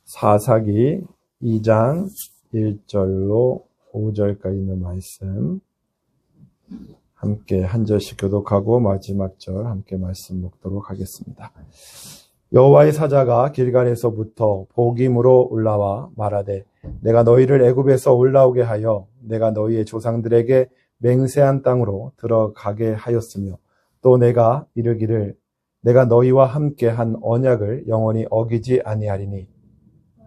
사사기 2장 1절로 5절까지 있는 말씀 함께 한 절씩 교독하고 마지막 절 함께 말씀 묵도록 하겠습니다. 여호와의 사자가 길갈에서부터 보김으로 올라와 말하되 내가 너희를 애굽에서 올라오게 하여 내가 너희의 조상들에게 맹세한 땅으로 들어가게 하였으며 또 내가 이르기를 내가 너희와 함께 한 언약을 영원히 어기지 아니하리니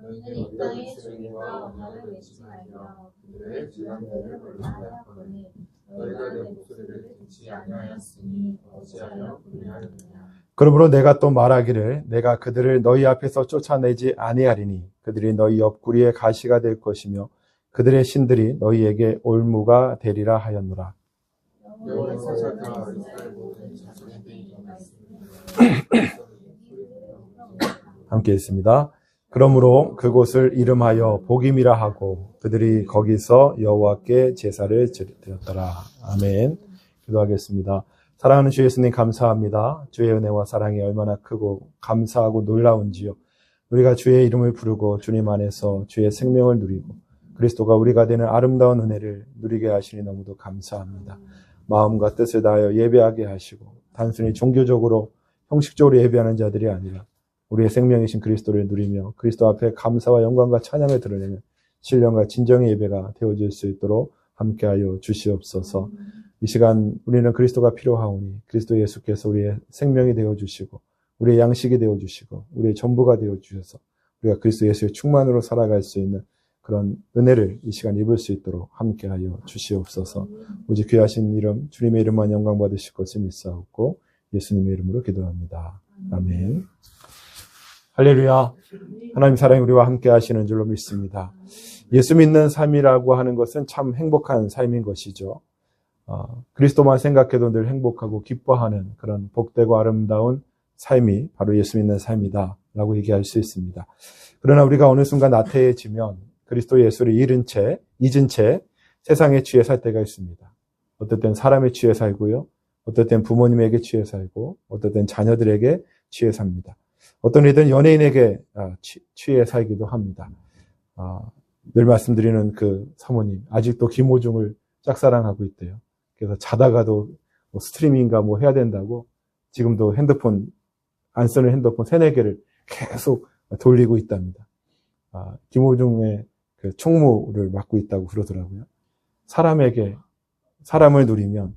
너희는 이 땅의 주민과 언약을 맺지 말며 그들의 조상들을 멀리하였거니 너희가 내 목소리를 듣지 아니하였으니 어찌하여 그리하였느냐. 그러므로 내가 또 말하기를 내가 그들을 너희 앞에서 쫓아내지 아니하리니 그들이 너희 옆구리에 가시가 될 것이며 그들의 신들이 너희에게 올무가 되리라 하였노라. 여호와의 사자가 이스라엘 모든 자손에게 일어났으니 함께 있습니다. 그러므로 그곳을 이름하여 보김이라 하고 그들이 거기서 여호와께 제사를 드렸더라. 아멘. 기도하겠습니다. 사랑하는 주 예수님 감사합니다. 주의 은혜와 사랑이 얼마나 크고 감사하고 놀라운지요. 우리가 주의 이름을 부르고 주님 안에서 주의 생명을 누리고 그리스도가 우리가 되는 아름다운 은혜를 누리게 하시니 너무도 감사합니다. 마음과 뜻을 다하여 예배하게 하시고 단순히 종교적으로 형식적으로 예배하는 자들이 아니라 우리의 생명이신 그리스도를 누리며 그리스도 앞에 감사와 영광과 찬양을 드러내는 신령과 진정의 예배가 되어질 수 있도록 함께하여 주시옵소서. 이 시간 우리는 그리스도가 필요하오니 그리스도 예수께서 우리의 생명이 되어주시고 우리의 양식이 되어주시고 우리의 전부가 되어주셔서 우리가 그리스도 예수의 충만으로 살아갈 수 있는 그런 은혜를 이 시간 입을 수 있도록 함께하여 주시옵소서. 오직 귀하신 이름 주님의 이름만 영광 받으실 것을 믿사옵고 예수님의 이름으로 기도합니다. 아멘. 할렐루야. 하나님 사랑이 우리와 함께 하시는 줄로 믿습니다. 예수 믿는 삶이라고 하는 것은 참 행복한 삶인 것이죠. 그리스도만 생각해도 늘 행복하고 기뻐하는 그런 복되고 아름다운 삶이 바로 예수 믿는 삶이다 라고 얘기할 수 있습니다. 그러나 우리가 어느 순간 나태해지면 그리스도 예수를 잊은 채 세상에 취해 살 때가 있습니다. 어떨 땐 사람에 취해 살고요. 어떨 땐 부모님에게 취해 살고 어떨 땐 자녀들에게 취해 삽니다. 어떤 이들은 연예인에게 취해 살기도 합니다. 늘 말씀드리는 그 사모님 아직도 김호중을 짝사랑하고 있대요. 그래서 자다가도 스트리밍인가 해야 된다고 지금도 안 쓰는 핸드폰 3-4개를 계속 돌리고 있답니다. 김호중의 그 총무를 맡고 있다고 그러더라고요. 사람을 누리면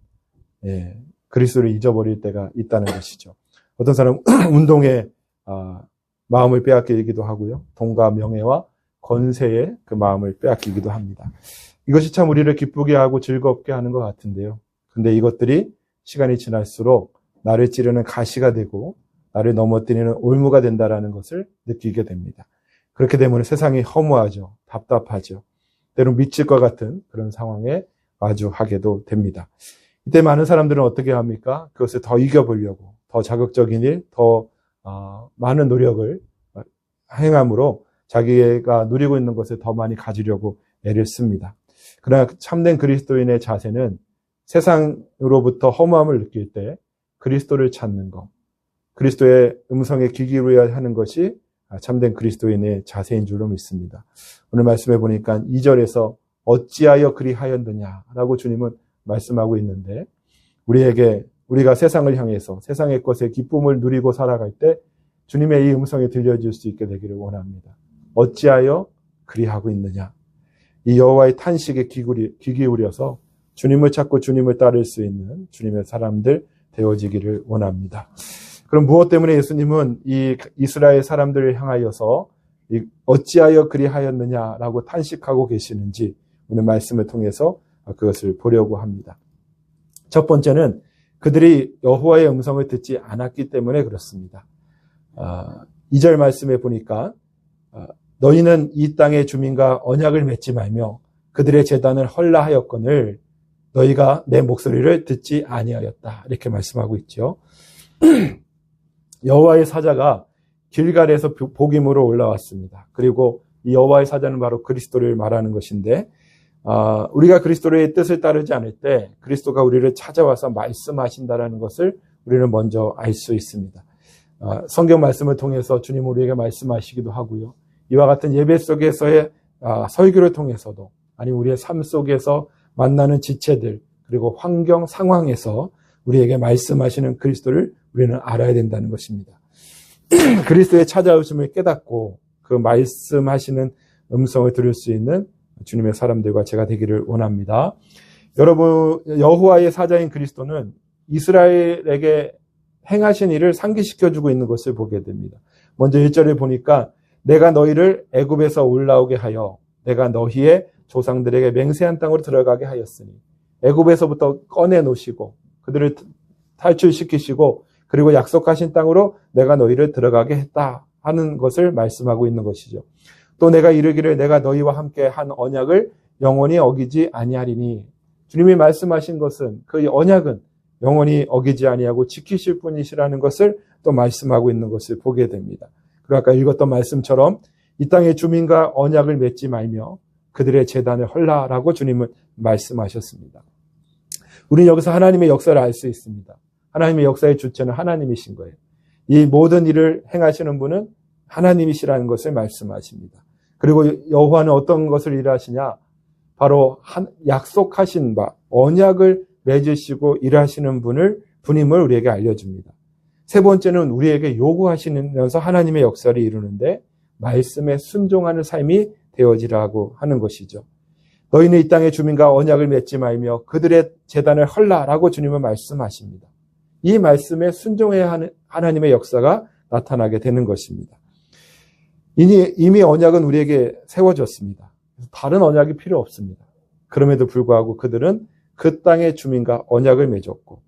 그리스도를 잊어버릴 때가 있다는 것이죠. 어떤 사람은 운동에 마음을 빼앗기기도 하고요. 돈과 명예와 권세에 그 마음을 빼앗기기도 합니다. 이것이 참 우리를 기쁘게 하고 즐겁게 하는 것 같은데요. 근데 이것들이 시간이 지날수록 나를 찌르는 가시가 되고 나를 넘어뜨리는 올무가 된다라는 것을 느끼게 됩니다. 그렇게 되면 세상이 허무하죠. 답답하죠. 때론 미칠 것 같은 그런 상황에 마주하게도 됩니다. 이때 많은 사람들은 어떻게 합니까? 그것을 더 이겨보려고 더 자극적인 일, 더 많은 노력을 행함으로 자기가 누리고 있는 것을 더 많이 가지려고 애를 씁니다. 그러나 참된 그리스도인의 자세는 세상으로부터 허무함을 느낄 때 그리스도를 찾는 것, 그리스도의 음성에 귀 기울여야 하는 것이 참된 그리스도인의 자세인 줄로 믿습니다. 오늘 말씀해 보니까 2절에서 어찌하여 그리하였느냐라고 주님은 말씀하고 있는데 우리가 세상을 향해서 세상의 것에 기쁨을 누리고 살아갈 때 주님의 이 음성이 들려줄 수 있게 되기를 원합니다. 어찌하여 그리하고 있느냐. 이 여호와의 탄식에 귀 기울여서 주님을 찾고 주님을 따를 수 있는 주님의 사람들 되어지기를 원합니다. 그럼 무엇 때문에 예수님은 이 이스라엘 사람들을 향하여서 어찌하여 그리하였느냐라고 탄식하고 계시는지 오늘 말씀을 통해서 그것을 보려고 합니다. 첫 번째는 그들이 여호와의 음성을 듣지 않았기 때문에 그렇습니다. 2절 말씀에 보니까 너희는 이 땅의 주민과 언약을 맺지 말며 그들의 제단을 헐라하였거늘 너희가 내 목소리를 듣지 아니하였다. 이렇게 말씀하고 있죠. 여호와의 사자가 길갈에서 보김으로 올라왔습니다. 그리고 이 여호와의 사자는 바로 그리스도를 말하는 것인데 우리가 그리스도의 뜻을 따르지 않을 때 그리스도가 우리를 찾아와서 말씀하신다라는 것을 우리는 먼저 알 수 있습니다. 성경 말씀을 통해서 주님 우리에게 말씀하시기도 하고요. 이와 같은 예배 속에서의 설교를 통해서도 아니면 우리의 삶 속에서 만나는 지체들 그리고 환경 상황에서 우리에게 말씀하시는 그리스도를 우리는 알아야 된다는 것입니다. 그리스도의 찾아오심을 깨닫고 그 말씀하시는 음성을 들을 수 있는 주님의 사람들과 제가 되기를 원합니다. 여러분, 여호와의 사자인 그리스도는 이스라엘에게 행하신 일을 상기시켜주고 있는 것을 보게 됩니다. 먼저 1절에 보니까 내가 너희를 애굽에서 올라오게 하여 내가 너희의 조상들에게 맹세한 땅으로 들어가게 하였으니 애굽에서부터 꺼내 놓으시고 그들을 탈출시키시고 그리고 약속하신 땅으로 내가 너희를 들어가게 했다 하는 것을 말씀하고 있는 것이죠. 또 내가 이르기를 내가 너희와 함께 한 언약을 영원히 어기지 아니하리니 주님이 말씀하신 것은 그 언약은 영원히 어기지 아니하고 지키실 분이시라는 것을 또 말씀하고 있는 것을 보게 됩니다. 그리고 아까 읽었던 말씀처럼 이 땅의 주민과 언약을 맺지 말며 그들의 재단을 헐라라고 주님은 말씀하셨습니다. 우리는 여기서 하나님의 역사를 알 수 있습니다. 하나님의 역사의 주체는 하나님이신 거예요. 이 모든 일을 행하시는 분은 하나님이시라는 것을 말씀하십니다. 그리고 여호와는 어떤 것을 일하시냐? 바로 약속하신 바 언약을 맺으시고 일하시는 분임을 우리에게 알려줍니다. 세 번째는 우리에게 요구하시면서 하나님의 역사를 이루는데 말씀에 순종하는 삶이 되어지라고 하는 것이죠. 너희는 이 땅의 주민과 언약을 맺지 말며 그들의 재단을 헐라라고 주님은 말씀하십니다. 이 말씀에 순종해야 하는 하나님의 역사가 나타나게 되는 것입니다. 이미 언약은 우리에게 세워졌습니다. 다른 언약이 필요 없습니다. 그럼에도 불구하고 그들은 그 땅의 주민과 언약을 맺었고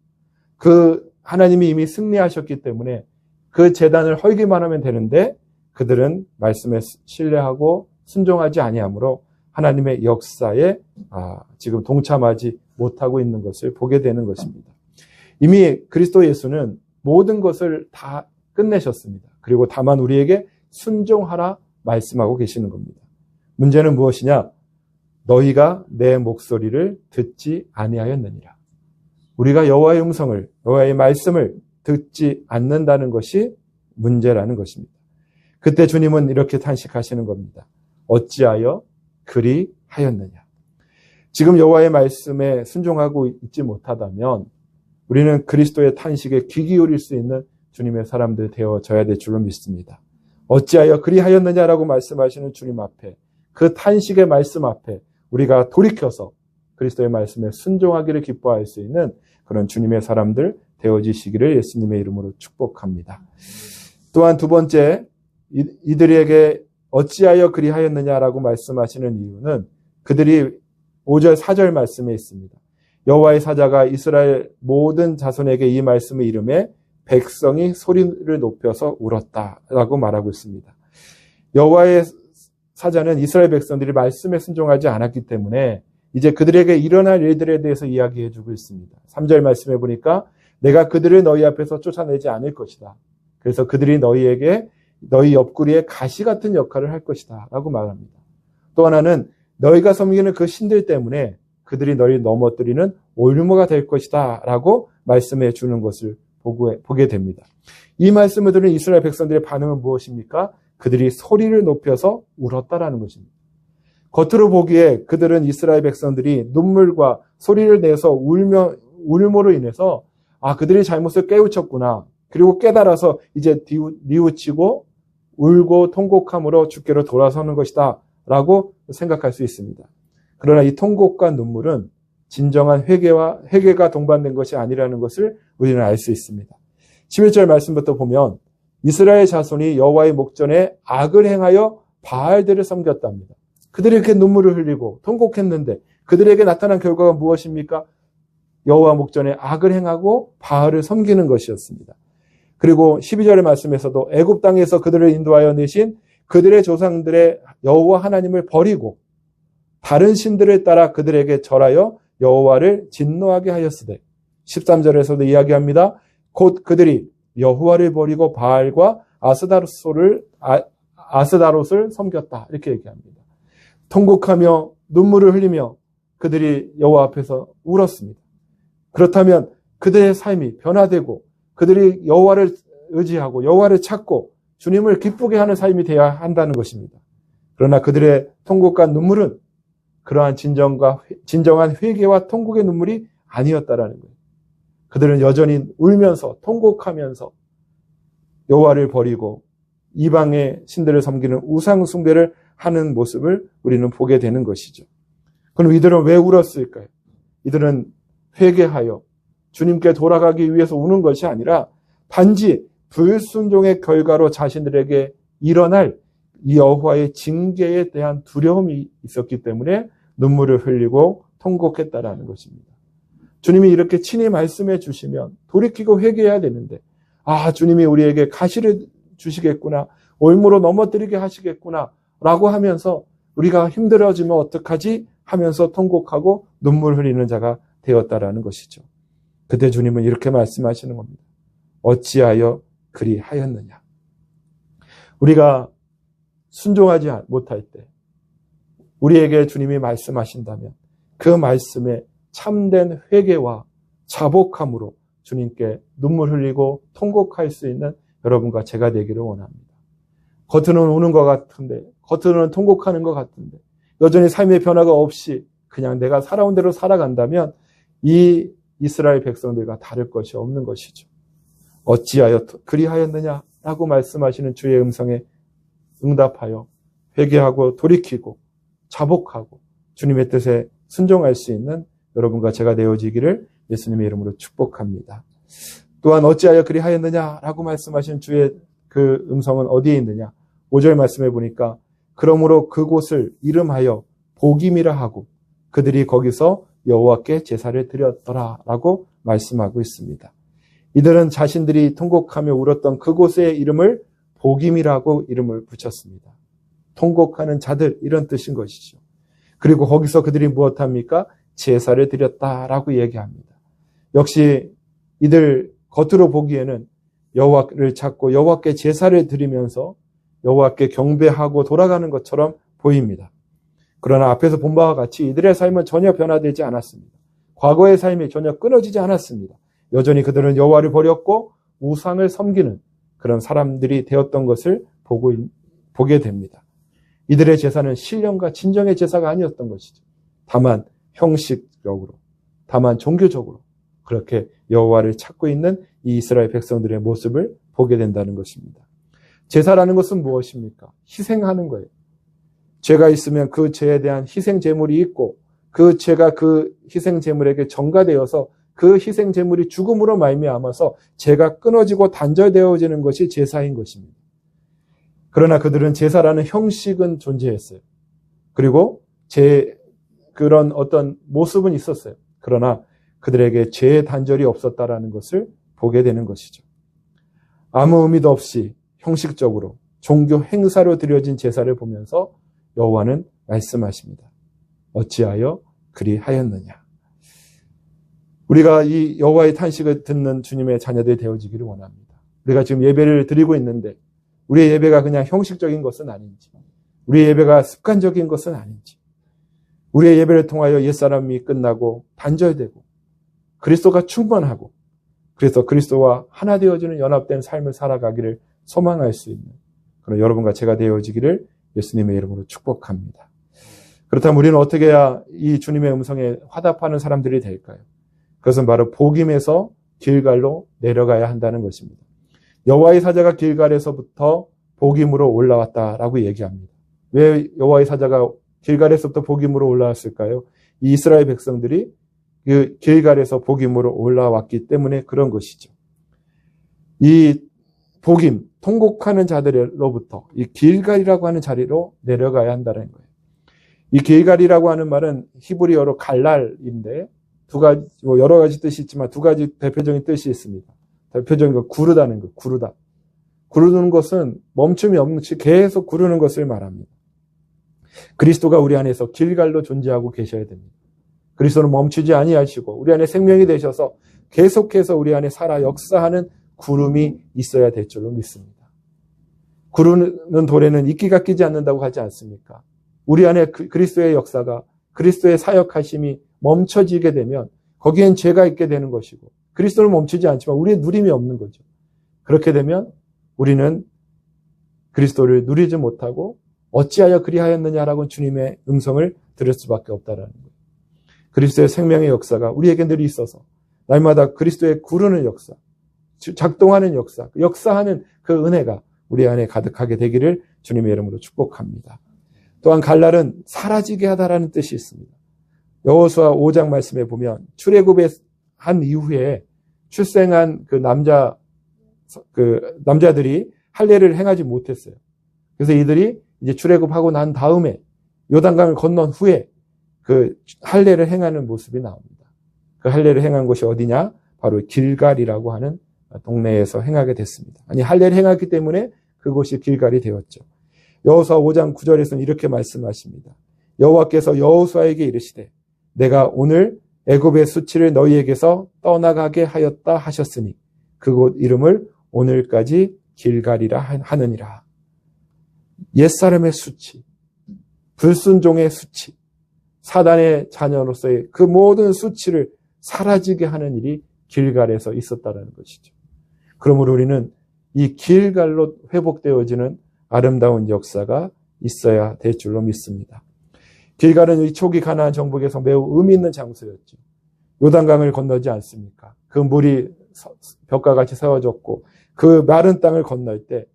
그 하나님이 이미 승리하셨기 때문에 그 재단을 헐기만 하면 되는데 그들은 말씀에 신뢰하고 순종하지 아니하므로 하나님의 역사에 지금 동참하지 못하고 있는 것을 보게 되는 것입니다. 이미 그리스도 예수는 모든 것을 다 끝내셨습니다. 그리고 다만 우리에게 순종하라 말씀하고 계시는 겁니다. 문제는 무엇이냐? 너희가 내 목소리를 듣지 아니하였느니라. 우리가 여호와의 음성을, 여호와의 말씀을 듣지 않는다는 것이 문제라는 것입니다. 그때 주님은 이렇게 탄식하시는 겁니다. 어찌하여 그리하였느냐. 지금 여호와의 말씀에 순종하고 있지 못하다면 우리는 그리스도의 탄식에 귀 기울일 수 있는 주님의 사람들 되어져야 될 줄로 믿습니다. 어찌하여 그리하였느냐라고 말씀하시는 주님 앞에 그 탄식의 말씀 앞에 우리가 돌이켜서 그리스도의 말씀에 순종하기를 기뻐할 수 있는 그런 주님의 사람들 되어지시기를 예수님의 이름으로 축복합니다. 또한 두 번째, 이들에게 어찌하여 그리하였느냐라고 말씀하시는 이유는 그들이 5절 4절 말씀에 있습니다. 여호와의 사자가 이스라엘 모든 자손에게 이 말씀을 이르매 백성이 소리를 높여서 울었다라고 말하고 있습니다. 여호와의 사자는 이스라엘 백성들이 말씀에 순종하지 않았기 때문에 이제 그들에게 일어날 일들에 대해서 이야기해 주고 있습니다. 3절 말씀해 보니까 내가 그들을 너희 앞에서 쫓아내지 않을 것이다. 그래서 그들이 너희에게 너희 옆구리에 가시 같은 역할을 할 것이다 라고 말합니다. 또 하나는 너희가 섬기는 그 신들 때문에 그들이 너희를 넘어뜨리는 올무가 될 것이다 라고 말씀해 주는 것을 보게 됩니다. 이 말씀을 들은 이스라엘 백성들의 반응은 무엇입니까? 그들이 소리를 높여서 울었다라는 것입니다. 겉으로 보기에 그들은 이스라엘 백성들이 눈물과 소리를 내서 울므로 인해서 그들이 잘못을 깨우쳤구나. 그리고 깨달아서 이제 뉘우치고 울고 통곡함으로 주께로 돌아서는 것이다 라고 생각할 수 있습니다. 그러나 이 통곡과 눈물은 진정한 회개가 동반된 것이 아니라는 것을 우리는 알 수 있습니다. 11절 말씀부터 보면 이스라엘 자손이 여호와의 목전에 악을 행하여 바알들을 섬겼답니다. 그들이 이렇게 눈물을 흘리고 통곡했는데 그들에게 나타난 결과가 무엇입니까? 여호와 목전에 악을 행하고 바알을 섬기는 것이었습니다. 그리고 12절의 말씀에서도 애굽 땅에서 그들을 인도하여 내신 그들의 조상들의 여호와 하나님을 버리고 다른 신들을 따라 그들에게 절하여 여호와를 진노하게 하였으되 13절에서도 이야기합니다. 곧 그들이 여호와를 버리고 바알과 아스다롯을 섬겼다 이렇게 얘기합니다. 통곡하며 눈물을 흘리며 그들이 여호와 앞에서 울었습니다. 그렇다면 그들의 삶이 변화되고 그들이 여호와를 의지하고 여호와를 찾고 주님을 기쁘게 하는 삶이 되어야 한다는 것입니다. 그러나 그들의 통곡과 눈물은 그러한 진정한 회개와 통곡의 눈물이 아니었다라는 거예요. 그들은 여전히 울면서 통곡하면서 여호와를 버리고 이방의 신들을 섬기는 우상 숭배를 하는 모습을 우리는 보게 되는 것이죠. 그럼 이들은 왜 울었을까요? 이들은 회개하여 주님께 돌아가기 위해서 우는 것이 아니라 단지 불순종의 결과로 자신들에게 일어날 이 여호와의 징계에 대한 두려움이 있었기 때문에 눈물을 흘리고 통곡했다라는 것입니다. 주님이 이렇게 친히 말씀해 주시면 돌이키고 회개해야 되는데, 주님이 우리에게 가시를 주시겠구나, 올무로 넘어뜨리게 하시겠구나 라고 하면서 우리가 힘들어지면 어떡하지 하면서 통곡하고 눈물 흘리는 자가 되었다라는 것이죠. 그때 주님은 이렇게 말씀하시는 겁니다. 어찌하여 그리하였느냐. 우리가 순종하지 못할 때 우리에게 주님이 말씀하신다면 그 말씀에 참된 회개와 자복함으로 주님께 눈물 흘리고 통곡할 수 있는 여러분과 제가 되기를 원합니다. 겉으로는 우는 것 같은데, 겉으로는 통곡하는 것 같은데 여전히 삶의 변화가 없이 그냥 내가 살아온 대로 살아간다면 이 이스라엘 백성들과 다를 것이 없는 것이죠. 어찌하여 그리하였느냐라고 말씀하시는 주의 음성에 응답하여 회개하고 돌이키고 자복하고 주님의 뜻에 순종할 수 있는 여러분과 제가 되어지기를 예수님의 이름으로 축복합니다. 또한 어찌하여 그리하였느냐라고 말씀하신 주의 그 음성은 어디에 있느냐? 5절 말씀해 보니까 그러므로 그곳을 이름하여 복임이라 하고 그들이 거기서 여호와께 제사를 드렸더라라고 말씀하고 있습니다. 이들은 자신들이 통곡하며 울었던 그곳의 이름을 복임이라고 이름을 붙였습니다. 통곡하는 자들, 이런 뜻인 것이죠. 그리고 거기서 그들이 무엇합니까? 제사를 드렸다라고 얘기합니다. 역시 이들 겉으로 보기에는 여호와를 찾고 여호와께 제사를 드리면서 여호와께 경배하고 돌아가는 것처럼 보입니다. 그러나 앞에서 본 바와 같이 이들의 삶은 전혀 변화되지 않았습니다. 과거의 삶이 전혀 끊어지지 않았습니다. 여전히 그들은 여호와를 버렸고 우상을 섬기는 그런 사람들이 되었던 것을 보게 됩니다. 이들의 제사는 신령과 진정의 제사가 아니었던 것이죠. 다만 형식적으로, 다만 종교적으로 그렇게 여호와를 찾고 있는 이 이스라엘 백성들의 모습을 보게 된다는 것입니다. 제사라는 것은 무엇입니까? 희생하는 거예요. 죄가 있으면 그 죄에 대한 희생 제물이 있고 그 죄가 그 희생 제물에게 전가되어서 그 희생 제물이 죽음으로 말미암아서 죄가 끊어지고 단절되어지는 것이 제사인 것입니다. 그러나 그들은 제사라는 형식은 존재했어요. 그리고 그런 어떤 모습은 있었어요. 그러나 그들에게 죄의 단절이 없었다라는 것을 보게 되는 것이죠. 아무 의미도 없이 형식적으로 종교 행사로 드려진 제사를 보면서 여호와는 말씀하십니다. 어찌하여 그리하였느냐. 우리가 이 여호와의 탄식을 듣는 주님의 자녀들이 되어지기를 원합니다. 우리가 지금 예배를 드리고 있는데 우리의 예배가 그냥 형식적인 것은 아닌지, 우리의 예배가 습관적인 것은 아닌지, 우리의 예배를 통하여 옛사람이 끝나고 단절되고 그리스도가 충만하고 그래서 그리스도와 하나 되어지는 연합된 삶을 살아가기를 소망할 수 있는 그런 여러분과 제가 되어지기를 예수님의 이름으로 축복합니다. 그렇다면 우리는 어떻게 해야 이 주님의 음성에 화답하는 사람들이 될까요? 그것은 바로 복임에서 길갈로 내려가야 한다는 것입니다. 여호와의 사자가 길갈에서부터 복임으로 올라왔다라고 얘기합니다. 왜 여호와의 사자가 길갈에서부터 복임으로 올라왔을까요? 이 이스라엘 백성들이 그 길갈에서 복임으로 올라왔기 때문에 그런 것이죠. 이 복임, 통곡하는 자들로부터 이 길갈이라고 하는 자리로 내려가야 한다는 거예요. 이 길갈이라고 하는 말은 히브리어로 갈랄인데 여러 가지 뜻이 있지만 두 가지 대표적인 뜻이 있습니다. 대표적인 건 구르다는 거, 구르다. 구르는 것은 멈춤이 없는 채 계속 구르는 것을 말합니다. 그리스도가 우리 안에서 길갈로 존재하고 계셔야 됩니다. 그리스도는 멈추지 아니하시고 우리 안에 생명이 되셔서 계속해서 우리 안에 살아 역사하는 구름이 있어야 될 줄로 믿습니다. 구르는 돌에는 이끼가 끼지 않는다고 하지 않습니까? 우리 안에 그리스도의 역사가, 그리스도의 사역하심이 멈춰지게 되면 거기엔 죄가 있게 되는 것이고 그리스도는 멈추지 않지만 우리의 누림이 없는 거죠. 그렇게 되면 우리는 그리스도를 누리지 못하고 어찌하여 그리하였느냐라고 주님의 음성을 들을 수밖에 없다라는 거예요. 그리스도의 생명의 역사가 우리에게 늘 있어서 날마다 그리스도의 구르는 역사, 작동하는 역사, 역사하는 그 은혜가 우리 안에 가득하게 되기를 주님의 이름으로 축복합니다. 또한 갈날은 사라지게 하다라는 뜻이 있습니다. 여호수아 5장 말씀에 보면 출애굽의 한 이후에 출생한 그 남자들이 할례를 행하지 못했어요. 그래서 이들이 이제 출애굽하고 난 다음에 요단강을 건넌 후에 그 할례를 행하는 모습이 나옵니다. 그 할례를 행한 곳이 어디냐? 바로 길갈이라고 하는 동네에서 행하게 됐습니다. 아니 할례를 행했기 때문에 그곳이 길갈이 되었죠. 여호수아 5장 9절에서는 이렇게 말씀하십니다. 여호와께서 여호수아에게 이르시되 내가 오늘 애굽의 수치를 너희에게서 떠나가게 하였다 하셨으니 그곳 이름을 오늘까지 길갈이라 하느니라. 옛사람의 수치, 불순종의 수치, 사단의 자녀로서의 그 모든 수치를 사라지게 하는 일이 길갈에서 있었다는 것이죠. 그러므로 우리는 이 길갈로 회복되어지는 아름다운 역사가 있어야 될 줄로 믿습니다. 길갈은 이 초기 가나안 정복에서 매우 의미 있는 장소였죠. 요단강을 건너지 않습니까? 그 물이 벽과 같이 세워졌고 그 마른 땅을 건널 때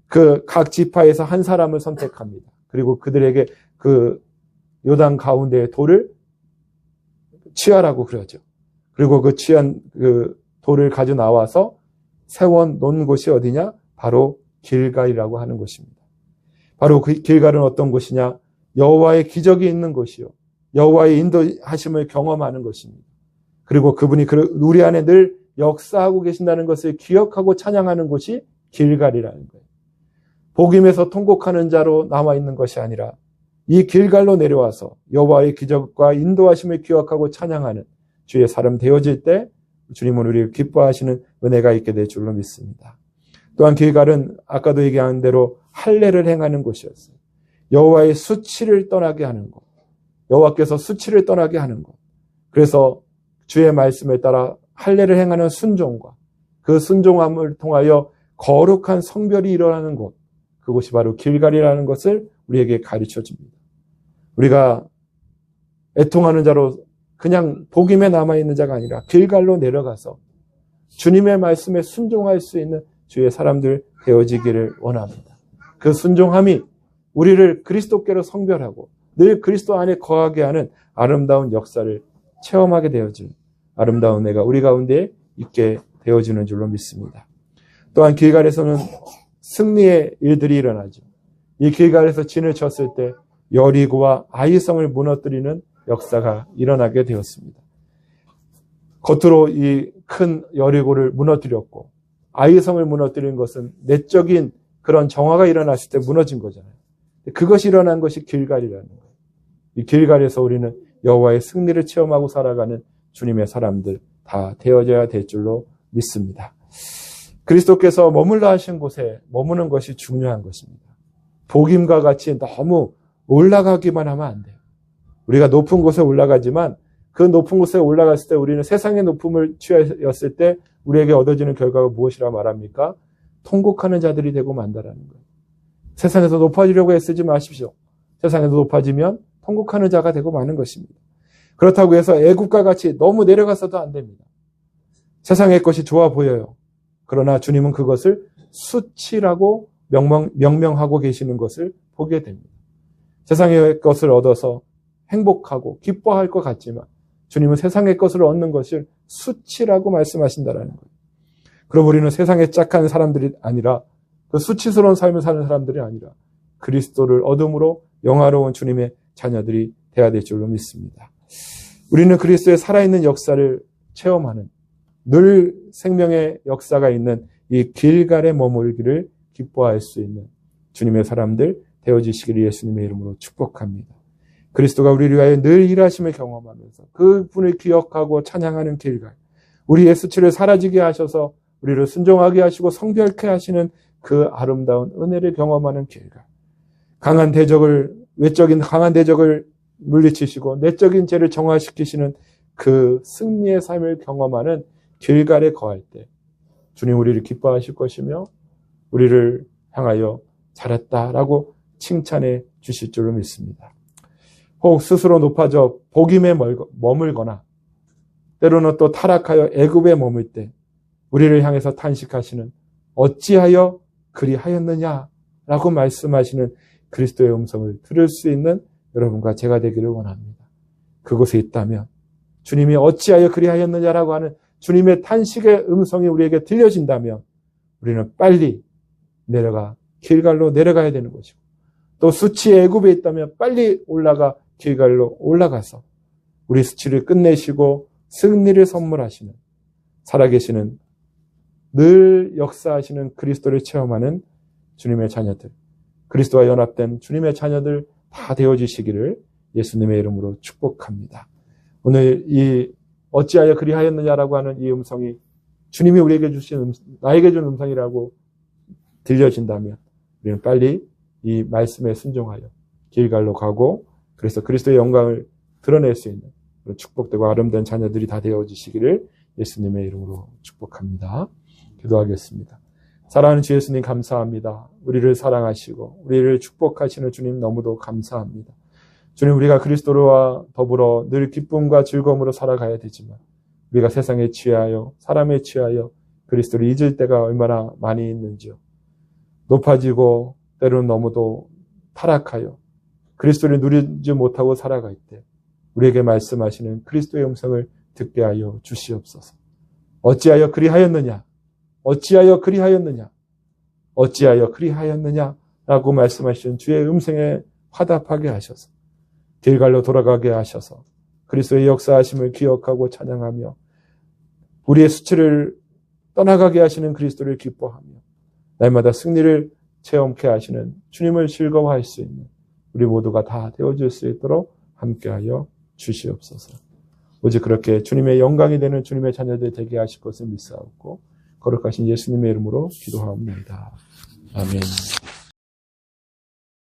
그 각 지파에서 한 사람을 선택합니다. 그리고 그들에게 그 요단 가운데의 돌을 취하라고 그러죠. 그리고 그 취한 그 돌을 가져 나와서 세워 놓은 곳이 어디냐? 바로 길갈이라고 하는 곳입니다. 바로 그 길갈은 어떤 곳이냐? 여호와의 기적이 있는 곳이요. 여호와의 인도하심을 경험하는 것입니다. 그리고 그분이 우리 안에 늘 역사하고 계신다는 것을 기억하고 찬양하는 곳이 길갈이라는 거예요. 복임에서 통곡하는 자로 남아있는 것이 아니라 이 길갈로 내려와서 여호와의 기적과 인도하심을 기억하고 찬양하는 주의 사람 되어질 때 주님은 우리를 기뻐하시는 은혜가 있게 될 줄로 믿습니다. 또한 길갈은 아까도 얘기한 대로 할례를 행하는 곳이었어요. 여호와의 수치를 떠나게 하는 것. 여호와께서 수치를 떠나게 하는 것. 그래서 주의 말씀에 따라 할례를 행하는 순종과 그 순종함을 통하여 거룩한 성별이 일어나는 곳. 그곳이 바로 길갈이라는 것을 우리에게 가르쳐 줍니다. 우리가 애통하는 자로 그냥 복임에 남아있는 자가 아니라 길갈로 내려가서 주님의 말씀에 순종할 수 있는 주의 사람들 되어지기를 원합니다. 그 순종함이 우리를 그리스도께로 성별하고 늘 그리스도 안에 거하게 하는 아름다운 역사를 체험하게 되어진 아름다운 은혜가 우리 가운데 있게 되어지는 줄로 믿습니다. 또한 길갈에서는 승리의 일들이 일어나죠. 이 길갈에서 진을 쳤을 때 여리고와 아이성을 무너뜨리는 역사가 일어나게 되었습니다. 겉으로 이 큰 여리고를 무너뜨렸고 아이성을 무너뜨린 것은 내적인 그런 정화가 일어났을 때 무너진 거잖아요. 그것이 일어난 것이 길갈이라는 거예요. 이 길갈에서 우리는 여호와의 승리를 체험하고 살아가는 주님의 사람들 다 되어져야 될 줄로 믿습니다. 그리스도께서 머물러 하신 곳에 머무는 것이 중요한 것입니다. 복임과 같이 너무 올라가기만 하면 안 돼요. 우리가 높은 곳에 올라가지만 그 높은 곳에 올라갔을 때 우리는 세상의 높음을 취하였을 때 우리에게 얻어지는 결과가 무엇이라 말합니까? 통곡하는 자들이 되고 만다라는 거예요. 세상에서 높아지려고 애쓰지 마십시오. 세상에서 높아지면 통곡하는 자가 되고 마는 것입니다. 그렇다고 해서 애국과 같이 너무 내려가서도 안 됩니다. 세상의 것이 좋아 보여요. 그러나 주님은 그것을 수치라고 명명하고 계시는 것을 보게 됩니다. 세상의 것을 얻어서 행복하고 기뻐할 것 같지만 주님은 세상의 것을 얻는 것을 수치라고 말씀하신다는 거예요. 그럼 우리는 세상에 짝한 사람들이 아니라 그 수치스러운 삶을 사는 사람들이 아니라 그리스도를 얻음으로 영화로운 주님의 자녀들이 되어야 될 줄로 믿습니다. 우리는 그리스도의 살아있는 역사를 체험하는 늘 생명의 역사가 있는 이 길갈에 머물기를 기뻐할 수 있는 주님의 사람들 되어주시기를 예수님의 이름으로 축복합니다. 그리스도가 우리를 위하여 늘 일하심을 경험하면서 그분을 기억하고 찬양하는 길갈, 우리의 수치를 사라지게 하셔서 우리를 순종하게 하시고 성별케 하시는 그 아름다운 은혜를 경험하는 길갈, 외적인 강한 대적을 물리치시고 내적인 죄를 정화시키시는 그 승리의 삶을 경험하는 길갈에 거할 때 주님 우리를 기뻐하실 것이며 우리를 향하여 잘했다라고 칭찬해 주실 줄로 믿습니다. 혹 스스로 높아져 복임에 머물거나 때로는 또 타락하여 애굽에 머물 때 우리를 향해서 탄식하시는 어찌하여 그리하였느냐라고 말씀하시는 그리스도의 음성을 들을 수 있는 여러분과 제가 되기를 원합니다. 그곳에 있다면 주님이 어찌하여 그리하였느냐라고 하는 주님의 탄식의 음성이 우리에게 들려진다면 우리는 빨리 내려가 길갈로 내려가야 되는 것이고 또 수치 애굽에 있다면 빨리 올라가 길갈로 올라가서 우리 수치를 끝내시고 승리를 선물하시는 살아계시는 늘 역사하시는 그리스도를 체험하는 주님의 자녀들, 그리스도와 연합된 주님의 자녀들 다 되어지시기를 예수님의 이름으로 축복합니다. 오늘 이 어찌하여 그리하였느냐라고 하는 이 음성이 주님이 우리에게 주신 나에게 준 음성이라고 들려진다면 우리는 빨리 이 말씀에 순종하여 길갈로 가고 그래서 그리스도의 영광을 드러낼 수 있는 축복되고 아름다운 자녀들이 다 되어지시기를 예수님의 이름으로 축복합니다. 기도하겠습니다. 사랑하는 주 예수님 감사합니다. 우리를 사랑하시고 우리를 축복하시는 주님 너무도 감사합니다. 주님 우리가 그리스도와 더불어 늘 기쁨과 즐거움으로 살아가야 되지만 우리가 세상에 취하여 사람에 취하여 그리스도를 잊을 때가 얼마나 많이 있는지요. 높아지고 때로는 너무도 타락하여 그리스도를 누리지 못하고 살아갈 때 우리에게 말씀하시는 그리스도의 음성을 듣게 하여 주시옵소서. 어찌하여 그리하였느냐? 어찌하여 그리하였느냐? 어찌하여 그리하였느냐? 라고 말씀하시는 주의 음성에 화답하게 하셔서 길갈로 돌아가게 하셔서 그리스도의 역사하심을 기억하고 찬양하며 우리의 수치를 떠나가게 하시는 그리스도를 기뻐하며 날마다 승리를 체험케 하시는 주님을 즐거워할 수 있는 우리 모두가 다 되어질 수 있도록 함께하여 주시옵소서. 오직 그렇게 주님의 영광이 되는 주님의 자녀들 되게 하실 것을 믿사옵고 거룩하신 예수님의 이름으로 기도하옵나이다. 아멘.